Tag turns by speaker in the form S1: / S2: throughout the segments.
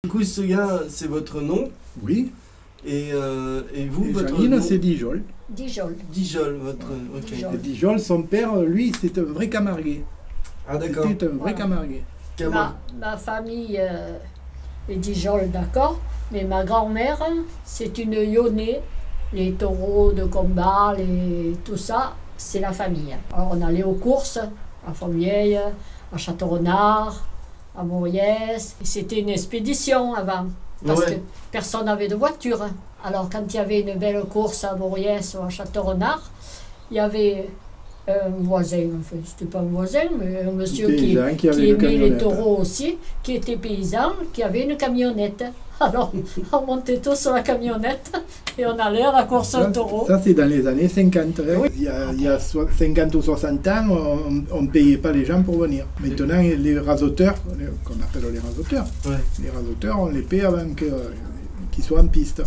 S1: Du coup, Seguin, c'est votre nom.
S2: Oui.
S1: Et vous,
S2: Et
S1: votre
S2: Janine,
S1: nom
S2: c'est Dijol.
S3: Dijol.
S1: Dijol, votre...
S2: Ouais.
S1: Ok.
S3: Dijol.
S2: Et Dijol, son père, lui, c'est un vrai Camarguais.
S1: Ah d'accord.
S2: C'était un vrai
S3: Voilà.
S2: Camarguais.
S3: Ma famille est Dijol, d'accord, mais ma grand-mère, c'est une Lyonnais. Les taureaux de combat, tout ça, c'est la famille. Alors on allait aux courses, à Fontvieille, à Château-Renard, à Mauriès. C'était une expédition avant, parce que personne n'avait de voiture. Alors quand il y avait une belle course à Mauriès ou à Château-Renard, il y avait un voisin, enfin c'était pas un voisin, mais un monsieur qui aimait les taureaux aussi, qui était paysan, qui avait une camionnette. Alors on montait tous sur la camionnette et on allait à la course au taureau.
S2: Ça c'est dans les années 50. Hein.
S3: Oui.
S2: Il y a 50 ou 60 ans, on ne payait pas les gens pour venir. Maintenant, les rasoteurs, qu'on appelle les rasoteurs, les rasoteurs, on les paye avant qu'ils soient en piste.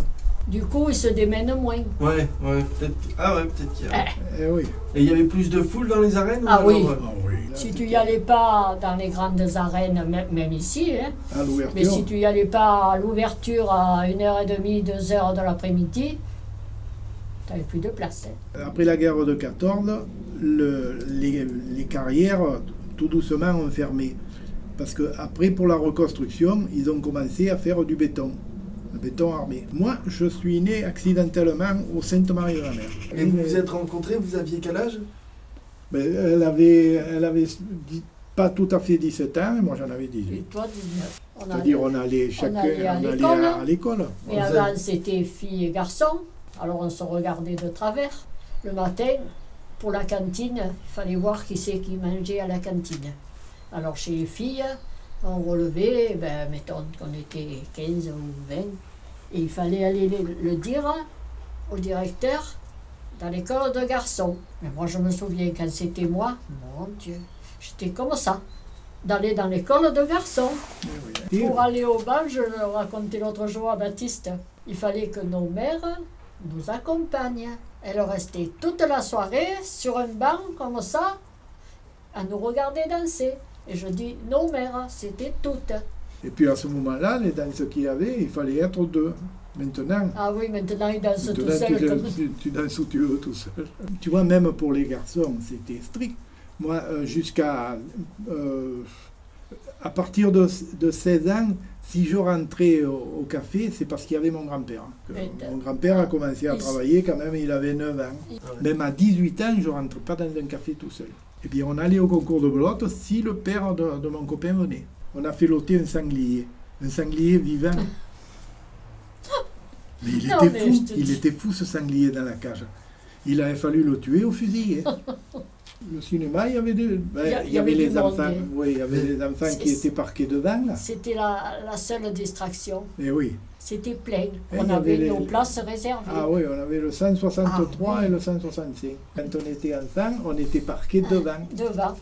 S3: Du coup, ils se démènent moins.
S1: Ouais, peut-être. Ah ouais, peut-être qu'il y a.
S2: Eh oui.
S1: Et il y avait plus de foule dans les arènes
S3: Ah
S1: ou
S3: oui.
S1: alors,
S2: Ah oui.
S3: Si tu n'y allais pas dans les grandes arènes, même ici, hein,
S2: À l'ouverture.
S3: mais si tu n'y allais pas à l'ouverture à 1h30, 2h de l'après-midi, tu n'avais plus de place. Hein.
S2: Après la guerre de 14, les carrières, tout doucement, ont fermé. Parce qu'après, pour la reconstruction, ils ont commencé à faire du béton. Le béton armé. Moi, je suis né accidentellement au Sainte-Marie-de-la-Mer.
S1: Et vous vous êtes rencontrés, vous aviez quel âge?
S2: Ben, elle avait pas tout à fait 17 ans, et moi j'en avais
S3: Et
S2: 18.
S3: toi, 19.
S2: C'est-à-dire on allait chacun
S3: allait à
S2: on
S3: l'école.
S2: allait à l'école.
S3: Mais avant, c'était filles et garçons. Alors on se regardait de travers. Le matin, pour la cantine, il fallait voir qui c'est qui mangeait à la cantine. Alors chez les filles, on relevait, ben, mettons qu'on était 15 ou 20, et il fallait aller le dire au directeur dans l'école de garçons. Mais moi je me souviens quand c'était moi, mon Dieu, j'étais comme ça, d'aller dans l'école de garçons.
S2: Et
S3: Pour aller au bal, je le racontais l'autre jour à Baptiste, il fallait que nos mères nous accompagnent. Elles restaient toute la soirée sur un banc comme ça, à nous regarder danser. Et je dis, nos mères, c'était toutes.
S2: Et puis à ce moment-là, les danses qu'il y avait, il fallait être deux. Maintenant,
S3: Ah oui, maintenant ils dansent tout
S2: maintenant,
S3: seuls.
S2: tu danses où tu veux tout seul. Tu vois, même pour les garçons, c'était strict. Moi, à partir de 16 ans, si je rentrais au café, c'est parce qu'il y avait mon grand-père. Mon grand-père a commencé à travailler quand même, il avait 9 ans. Même à 18 ans, je ne rentrais pas dans un café tout seul. Et bien, on allait au concours de belote si le père de mon copain venait. On a fait loter un sanglier vivant. Mais il était fou ce sanglier dans la cage. Il avait fallu le tuer au fusil. Hein. Le cinéma, il y avait il y avait les enfants. Oui, il y avait les enfants qui étaient parqués devant.
S3: C'était la seule distraction.
S2: Et oui.
S3: C'était plein.
S2: Et
S3: On avait nos places réservées.
S2: Ah oui, on avait le 163 et le 165. Quand on était enfant, on était parqués devant.
S3: Devant.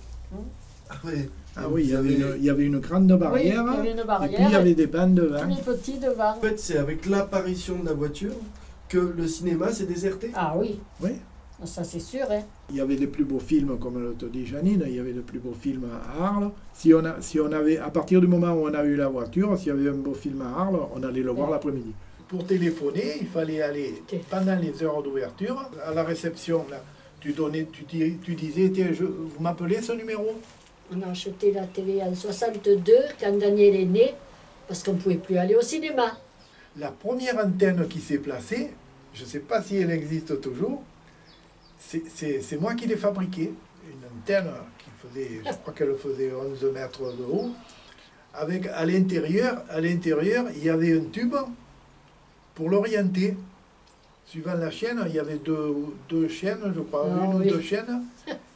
S1: Ah ouais.
S2: Ah oui, il y avait une grande barrière.
S3: Oui, il y avait une barrière.
S2: Et puis il y avait des bancs devant.
S3: Tous les petits devant.
S1: En fait, c'est avec l'apparition de la voiture que le cinéma s'est déserté.
S3: Ah oui.
S2: Oui.
S3: Ça c'est sûr. Hein.
S2: Il y avait les plus beaux films, comme le te dit Janine, il y avait les plus beaux films à Arles. Si on avait, à partir du moment où on a eu la voiture, s'il y avait un beau film à Arles, on allait le voir l'après-midi. Pour téléphoner, il fallait aller pendant les heures d'ouverture à la réception. Là, tu disais, tiens, vous m'appelez ce numéro?
S3: On a acheté la télé en 62 quand Daniel est né, parce qu'on ne pouvait plus aller au cinéma.
S2: La première antenne qui s'est placée, je ne sais pas si elle existe toujours, c'est moi qui l'ai fabriquée. Une antenne qui faisait, je crois qu'elle faisait 11 mètres de haut. Avec à l'intérieur, il y avait un tube pour l'orienter. Suivant la chaîne, il y avait deux chaînes, je crois, une ou deux chaînes.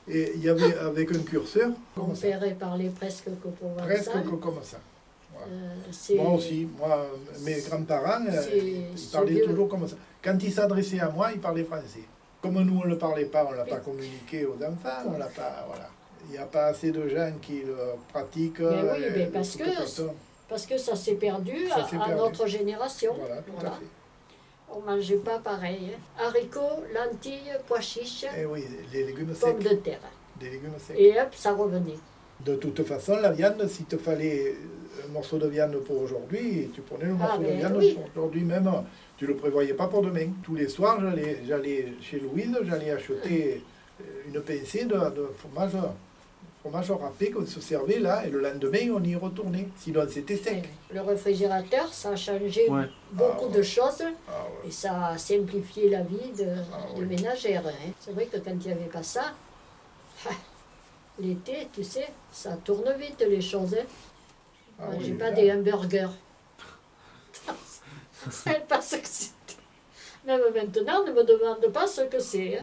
S2: Et il y avait avec un curseur.
S3: Mon père parlait presque que provençal.
S2: Presque comme ça. Voilà. Moi aussi, mes grands-parents, ils parlaient toujours comme ça. Quand ils s'adressaient à moi, ils parlaient français. Comme nous, on ne le parlait pas, on ne l'a pas communiqué aux enfants, on l'a pas, voilà. Il n'y a pas assez de gens qui le pratiquent.
S3: Mais oui, mais parce que ça s'est perdu à notre génération.
S2: Voilà, tout à fait.
S3: On ne mangeait pas pareil. Hein. Haricots, lentilles, pois chiches,
S2: et oui, les légumes
S3: pommes
S2: secs.
S3: de terre.
S2: Des légumes secs.
S3: Et hop, ça revenait.
S2: De toute façon, la viande, si te fallait un morceau de viande pour aujourd'hui, tu prenais le morceau de
S3: ben
S2: viande
S3: oui.
S2: pour aujourd'hui même. Tu ne le prévoyais pas pour demain. Tous les soirs, j'allais chez Louise, j'allais acheter une pincée de fromage râpé qu'on se servait là, et le lendemain, on y retournait. Sinon, c'était sec.
S3: Le réfrigérateur, ça a changé
S4: Ouais.
S3: beaucoup de choses
S2: Ah ouais.
S3: et ça a simplifié la vie de
S2: oui.
S3: ménagère. Hein. C'est vrai que quand il n'y avait pas ça, l'été, tu sais, ça tourne vite les choses. Hein.
S2: Ah
S3: Moi,
S2: oui,
S3: j'ai pas
S2: là.
S3: des hamburgers. Ça passe que c'était. Même maintenant, ne me demande pas ce que c'est. Hein.